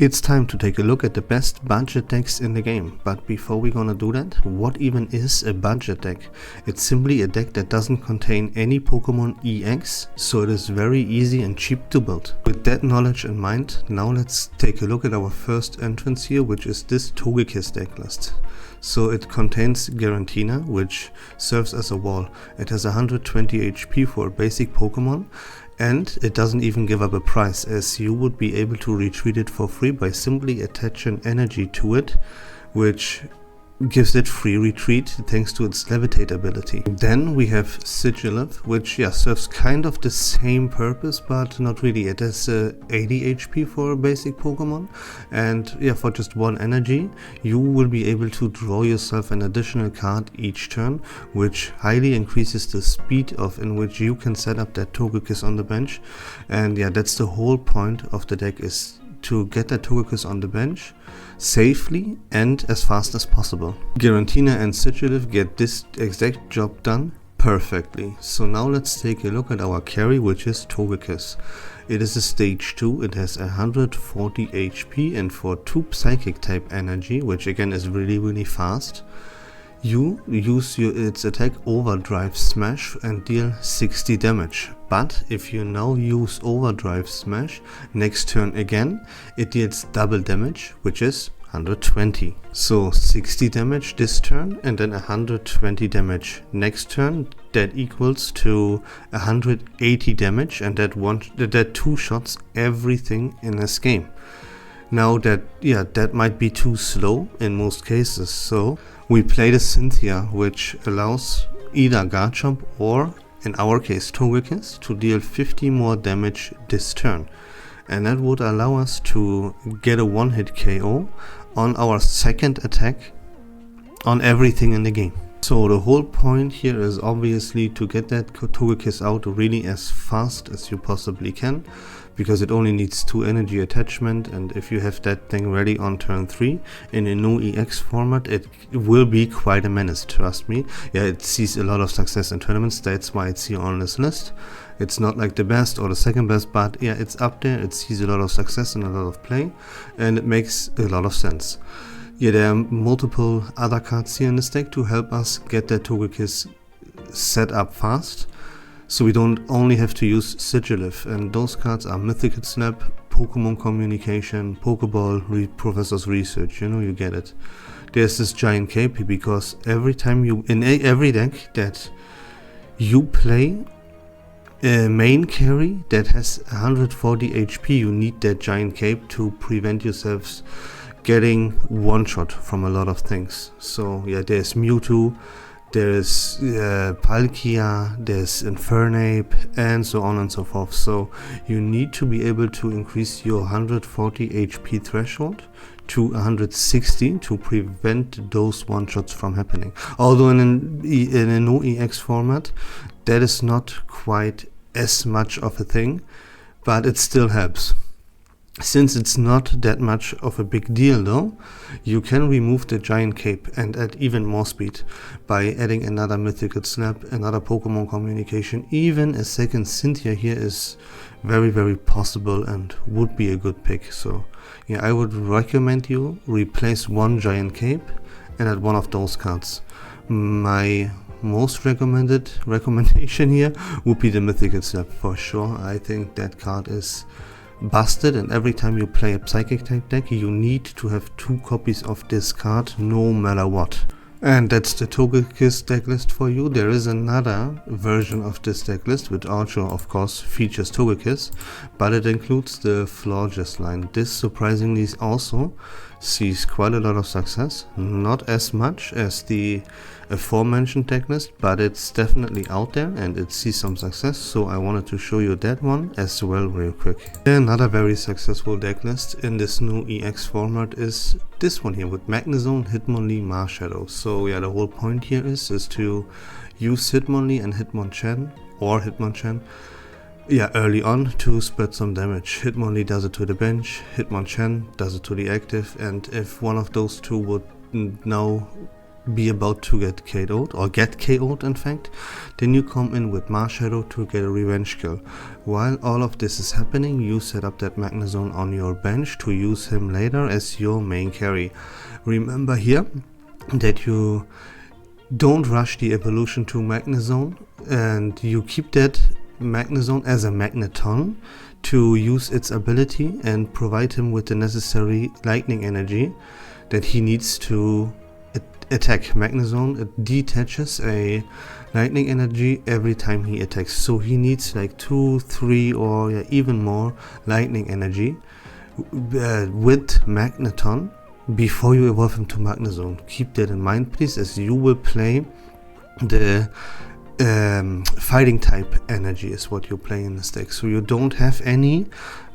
It's time to take a look at the best budget decks in the game, but before we're gonna do that, what even is a budget deck? It's simply a deck that doesn't contain any Pokemon EX, so it is very easy and cheap to build. With that knowledge in mind, now let's take a look at our first entrance here, which is this Togekiss deck list. So it contains Garantina, which serves as a wall. It has 120 HP for a basic Pokemon, and it doesn't even give up a price, as you would be able to retreat it for free by simply attaching energy to it, which gives it free retreat thanks to its levitate ability. Then we have Sigilif, which serves kind of the same purpose, but not really. It has 80 HP for a basic Pokemon, and for just 1 energy you will be able to draw yourself an additional card each turn, which highly increases the speed in which you can set up that Togekiss on the bench. And that's the whole point of the deck, is to get that Togekiss on the bench safely and as fast as possible. Garantina and Sigilif get this exact job done perfectly. So now let's take a look at our carry, which is Togekiss. It is a stage 2, it has 140 HP, and for 2 psychic type energy, which again is really fast, you use its attack Overdrive Smash and deal 60 damage. But if you now use Overdrive Smash next turn again, it deals double damage, which is 120. So 60 damage this turn and then 120 damage next turn. That equals to 180 damage, and that 2 shots everything in this game. Now that might be too slow in most cases, so we play the Cynthia, which allows either Garchomp or, in our case, Togekiss to deal 50 more damage this turn. And that would allow us to get a one-hit KO on our second attack on everything in the game. So the whole point here is obviously to get that Togekiss out really as fast as you possibly can, because it only needs 2 energy attachment, and if you have that thing ready on turn 3 in a no EX format, it will be quite a menace, trust me. It sees a lot of success in tournaments, that's why it's here on this list. It's not like the best or the second best, but it's up there. It sees a lot of success and a lot of play, and it makes a lot of sense. There are multiple other cards here in this deck to help us get that Togekiss set up fast, so we don't only have to use Sigilif, and those cards are Mythical Snap, Pokemon Communication, Pokeball, Professor's Research, you get it. There's this Giant Cape, because every time every deck that you play a main carry that has 140 HP, you need that Giant Cape to prevent yourselves getting one shot from a lot of things. So there's Mewtwo, there's Palkia, there's Infernape, and so on and so forth. So you need to be able to increase your 140 HP threshold to 160 to prevent those one shots from happening. Although in a no EX format, that is not quite as much of a thing, but it still helps. Since it's not that much of a big deal though, you can remove the Giant Cape and add even more speed by adding another Mythical Snap, another Pokemon Communication. Even a second Cynthia here is very possible and would be a good pick. So I would recommend you replace 1 Giant Cape and add one of those cards. My most recommendation here would be the Mythical Snap for sure. I think that card is busted, and every time you play a Psychic type deck you need to have 2 copies of this card no matter what. And that's the Togekiss decklist for you. There is another version of this decklist which also of course features Togekiss, but it includes the Florges line. This surprisingly also sees quite a lot of success, not as much as the aforementioned decklist, but it's definitely out there and it sees some success, so I wanted to show you that one as well real quick. Another very successful decklist in this new EX format is this one here with Magnezone, Hitmonlee, Marshadow. So the whole point here is to use Hitmonlee and Hitmonchan early on to spread some damage. Hitmonlee does it to the bench, Hitmonchan does it to the active, and if one of those two would now be about to get KO'd, or get KO'd in fact, then you come in with Marshadow to get a revenge kill. While all of this is happening, you set up that Magnezone on your bench to use him later as your main carry. Remember here that you don't rush the evolution to Magnezone, and you keep that Magnezone as a magneton to use its ability and provide him with the necessary lightning energy that he needs to attack. Magnezone, it detaches a lightning energy every time he attacks, so he needs like 2, 3 or even more lightning energy with Magneton before you evolve him to Magnezone. Keep that in mind please, as you will play the fighting type energy is what you play in this deck, so you don't have any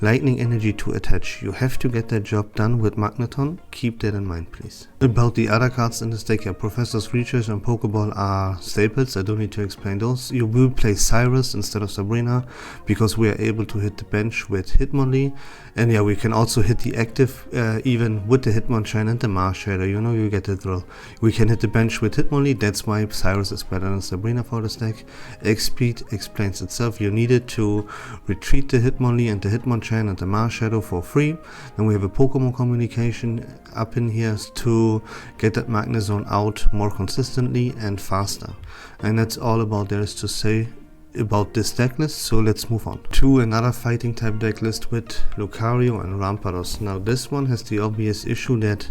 lightning energy to attach. You have to get that job done with Magneton. Keep that in mind please. About the other cards in this deck, Professor's Research and Pokeball are staples. I don't need to explain those. You will play Cyrus instead of Sabrina because we are able to hit the bench with Hitmonlee, and we can also hit the active even with the Hitmonchan and the Marshadow. You get the drill. We can hit the bench with Hitmonlee. That's why Cyrus is better than Sabrina for this deck. X-Speed explains itself. You need it to retreat the Hitmonlee and the Hitmonchan and the Marshadow for free. Then we have a Pokemon communication up in here to get that Magnezone out more consistently and faster. And that's all about there is to say about this deck list, so let's move on to another fighting type deck list with Lucario and Rampardos. Now this one has the obvious issue that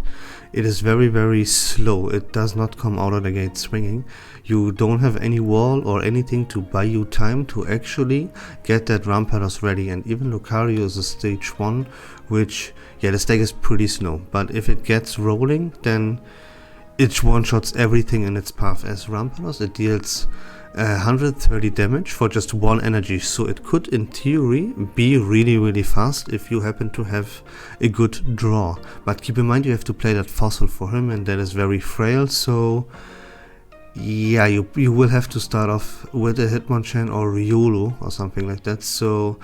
it is very slow. It does not come out of the gate swinging. You don't have any wall or anything to buy you time to actually get that Rampardos ready, and even Lucario is a stage 1, which this deck is pretty slow, but if it gets rolling then it one-shots everything in its path. As Rampardos, it deals 130 damage for just 1 energy, so it could in theory be really fast if you happen to have a good draw. But keep in mind you have to play that fossil for him, and that is very frail, so you will have to start off with a Hitmonchan or Riolu or something like that, so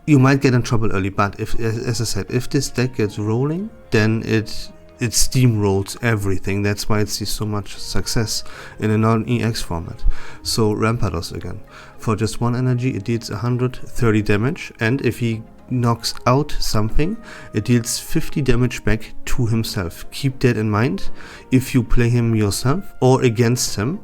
you might get in trouble early. But if, as I said, if this deck gets rolling, then it steamrolls everything. That's why it sees so much success in a non-EX format. So Rampardos again, for just 1 energy it deals 130 damage, and if he knocks out something it deals 50 damage back to himself. Keep that in mind if you play him yourself or against him,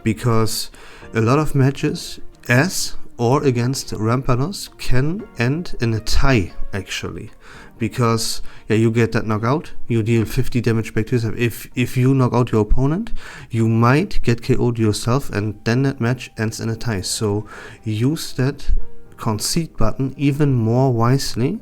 because a lot of matches as or against Rampardos can end in a tie actually, because you get that knockout, you deal 50 damage back to yourself. If you knock out your opponent, you might get KO'd yourself, and then that match ends in a tie. So use that concede button even more wisely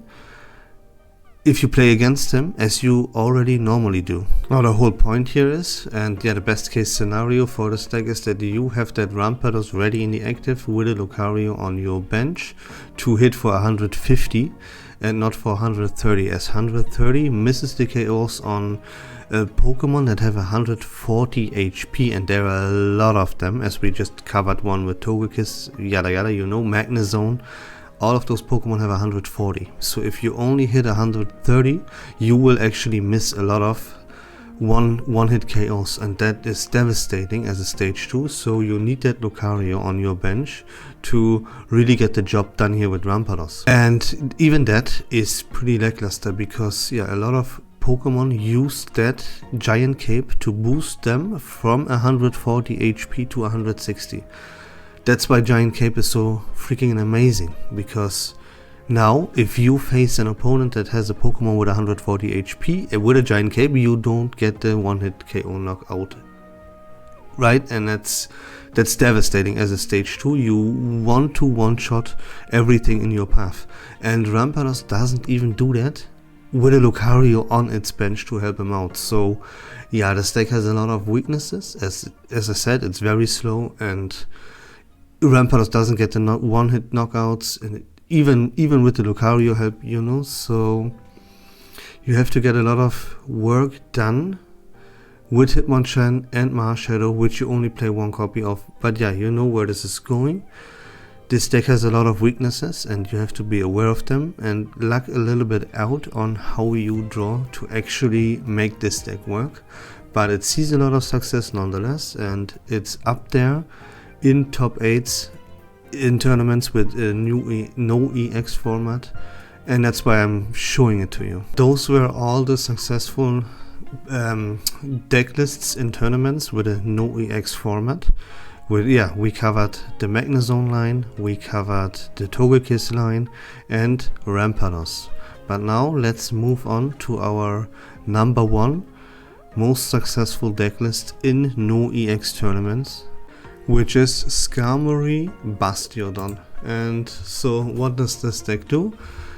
if you play against him, as you already normally do. Now the whole point here is, and the best case scenario for this deck is that you have that Rampardos ready in the active with a Lucario on your bench to hit for 150 and not for 130, as 130 misses the KOs on Pokemon that have 140 HP, and there are a lot of them, as we just covered one with Togekiss, yada yada, Magnezone. All of those Pokemon have 140, so if you only hit 130 you will actually miss a lot of one hit KOs, and that is devastating as a stage 2. So you need that Lucario on your bench to really get the job done here with Rampardos, and even that is pretty lackluster because a lot of Pokemon use that Giant Cape to boost them from 140 HP to 160. That's why Giant Cape is so freaking amazing, because now if you face an opponent that has a Pokemon with 140 HP with a Giant Cape, you don't get the one-hit KO knockout, right? And that's devastating as a stage 2. You want to one-shot everything in your path, and Rampardos doesn't even do that with a Lucario on its bench to help him out. So this deck has a lot of weaknesses. As I said, it's very slow, and Rampardos doesn't get the one-hit knockouts, and even with the Lucario help, so you have to get a lot of work done with Hitmonchan and Marshadow, which you only play 1 copy of. But you know where this is going. This deck has a lot of weaknesses, and you have to be aware of them and luck a little bit out on how you draw to actually make this deck work. but it sees a lot of success nonetheless, and it's up there in top 8s in tournaments with a new no EX format, and that's why I'm showing it to you. Those were all the successful deck lists in tournaments with a no EX format. We covered the Magnezone line, we covered the Togekiss line, and Rampardos. But now let's move on to our number 1 most successful deck list in no EX tournaments, which is Skarmory Bastiodon. And so what does this deck do?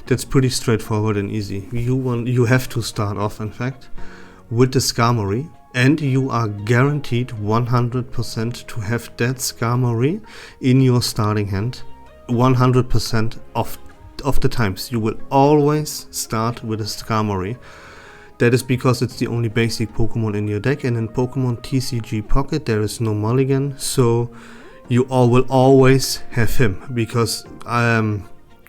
That's pretty straightforward and easy. You have to start off, in fact, with the Skarmory, and you are guaranteed 100% to have that Skarmory in your starting hand 100% of the times. You will always start with a Skarmory. That is because it's the only basic Pokemon in your deck, and in Pokemon TCG Pocket there is no mulligan, so you will always have him, because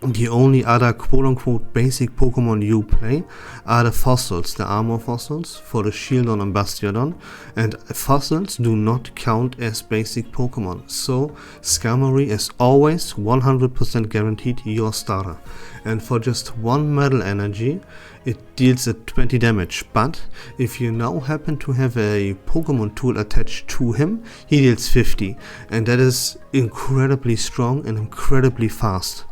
the only other quote-unquote basic Pokemon you play are the fossils, the armor fossils for the Shieldon and Bastiodon, and fossils do not count as basic Pokemon. So Skarmory is always 100% guaranteed your starter. And for just 1 Metal Energy, it deals a 20 damage, but if you now happen to have a Pokemon tool attached to him, he deals 50, and that is incredibly strong and incredibly fast.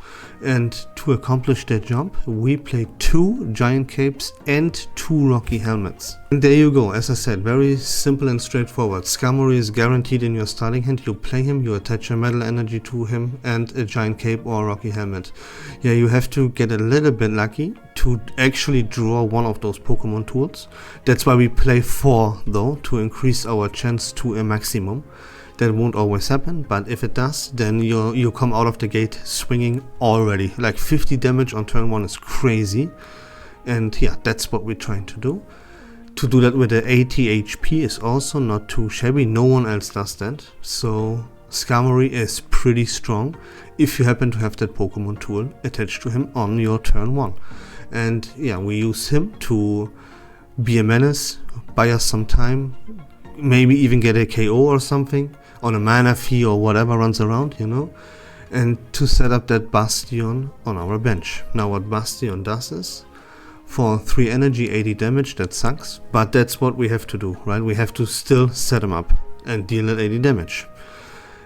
And to accomplish that job, we play 2 Giant Capes and 2 Rocky Helmets. And there you go. As I said, very simple and straightforward. Skarmory is guaranteed in your starting hand. You play him, you attach a Metal Energy to him and a Giant Cape or a Rocky Helmet. Yeah, you have to get a little bit lucky to actually draw one of those Pokemon tools. That's why we play 4 though, to increase our chance to a maximum. That won't always happen, but if it does, then you come out of the gate swinging already. Like 50 damage on turn 1 is crazy, and yeah, that's what we're trying to do. To do that with the 80 HP is also not too shabby. No one else does that, so Skarmory is pretty strong if you happen to have that Pokemon tool attached to him on your turn 1. And yeah, we use him to be a menace, buy us some time, maybe even get a KO or something on a mana fee or whatever runs around, you know, and to set up that Bastion on our bench. Now what Bastion does is, for 3 energy, 80 damage, that sucks, but that's what we have to do, right? We have to still set him up and deal that 80 damage.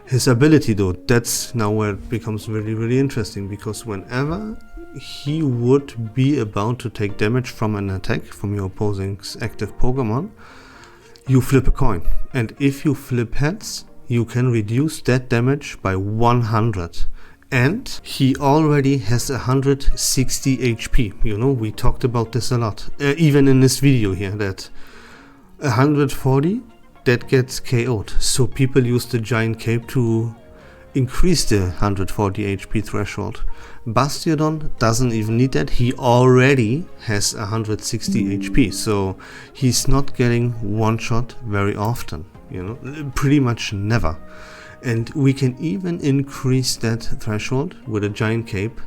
His ability though, that's now where it becomes really, really interesting, because whenever he would be about to take damage from an attack from your opposing's active Pokemon, you flip a coin, and if you flip heads, you can reduce that damage by 100. And he already has 160 HP. You know, we talked about this a lot, even in this video here, that 140 that gets KO'd. So people use the Giant Cape to increase the 140 HP threshold. Bastiodon doesn't even need that. He already has 160 HP, so he's not getting one shot very often, you know, pretty much never. And we can even increase that threshold with a Giant Cape,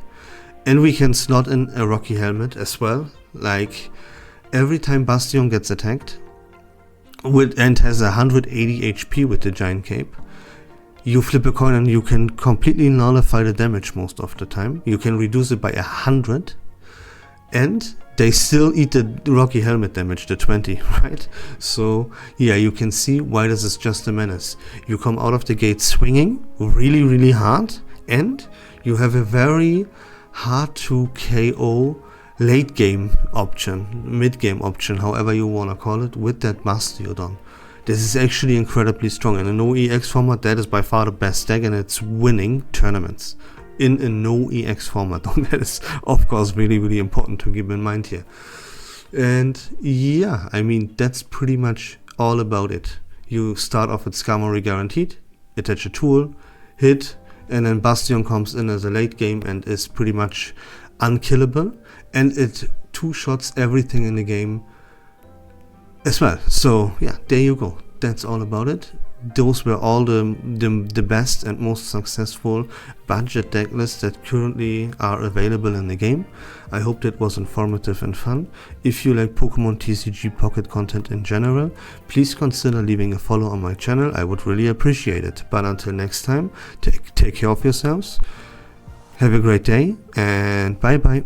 and we can slot in a Rocky Helmet as well. Like every time Bastion gets attacked and has 180 HP with the Giant Cape, you flip a coin and you can completely nullify the damage most of the time. You can reduce it by 100, and they still eat the Rocky Helmet damage, the 20, right? So yeah, you can see why this is just a menace. You come out of the gate swinging really, really hard, and you have a very hard to KO late game option, mid game option, however you want to call it, with that Bastiodon. This is actually incredibly strong. In a no EX format, that is by far the best deck, and it's winning tournaments in a no EX format. That is of course really, really important to keep in mind here. And yeah, I mean, that's pretty much all about it. You start off with Skarmory guaranteed, attach a tool, hit, and then Bastion comes in as a late game and is pretty much unkillable, and it 2-shots everything in the game as well. So yeah, there you go. That's all about it. those were all the best and most successful budget deck lists that currently are available in the game. I hope that was informative and fun. If you like Pokemon TCG Pocket content in general, please consider leaving a follow on my channel. I would really appreciate it. But until next time, take care of yourselves, have a great day, and bye bye.